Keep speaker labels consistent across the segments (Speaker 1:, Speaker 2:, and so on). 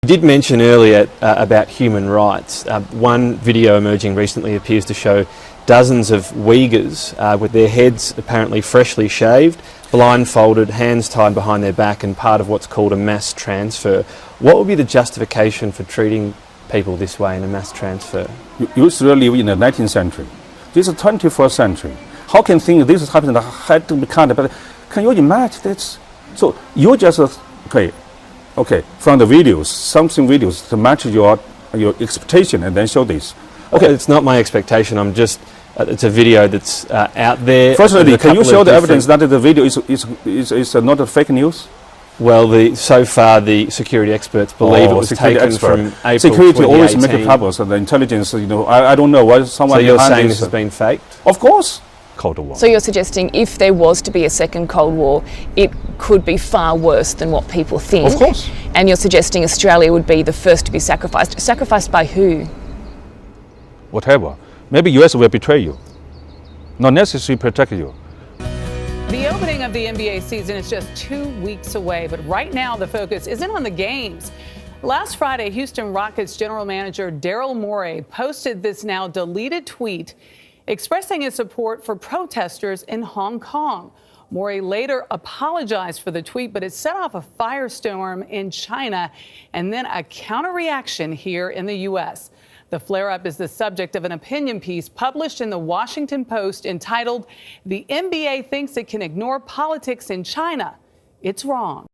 Speaker 1: You did mention earlier about human rights. One video emerging recently appears to show dozens of Uyghurs with their heads apparently freshly shaved, blindfolded, hands tied behind their back, and part of what's called a mass transfer. What would be the justification for treating people this way in a mass transfer?
Speaker 2: You still live in the 19th century. This is 21st century. How can think this is happening? Had to be kind of, but can you imagine this? So you just okay, from the videos, something videos to match your expectation, and then show this.
Speaker 1: Okay, it's not my expectation. I'm just. It's a video that's out there.
Speaker 2: Firstly, can you show the evidence that the video is not a fake news?
Speaker 1: Well, so far the security experts believe it was taken from April
Speaker 2: Security
Speaker 1: 2018.
Speaker 2: always make troubles, and the intelligence, I don't know what someone.
Speaker 1: So you're saying this has been faked?
Speaker 2: Of course. Cold War.
Speaker 3: So you're suggesting if there was to be a second Cold War, it could be far worse than what people think?
Speaker 2: Of course.
Speaker 3: And you're suggesting Australia would be the first to be sacrificed. Sacrificed by who?
Speaker 2: Whatever. Maybe US will betray you. Not necessarily protect you.
Speaker 4: The opening of the NBA season is just 2 weeks away, but right now the focus isn't on the games. Last Friday, Houston Rockets general manager Daryl Morey posted this now deleted tweet expressing his support for protesters in Hong Kong. Morey later apologized for the tweet, but it set off a firestorm in China and then a counter-reaction here in the U.S. The flare-up is the subject of an opinion piece published in the Washington Post entitled, "The NBA Thinks It Can Ignore Politics in China. It's Wrong."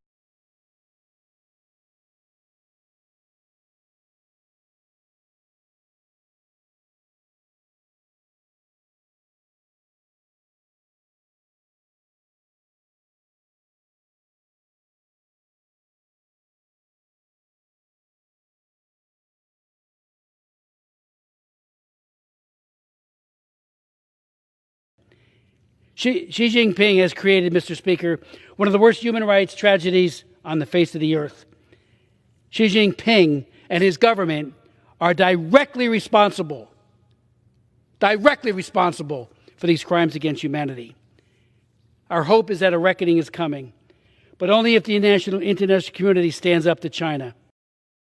Speaker 5: Xi Jinping has created, Mr. Speaker, one of the worst human rights tragedies on the face of the earth. Xi Jinping and his government are directly responsible for these crimes against humanity. Our hope is that a reckoning is coming, but only if the international community stands up to China.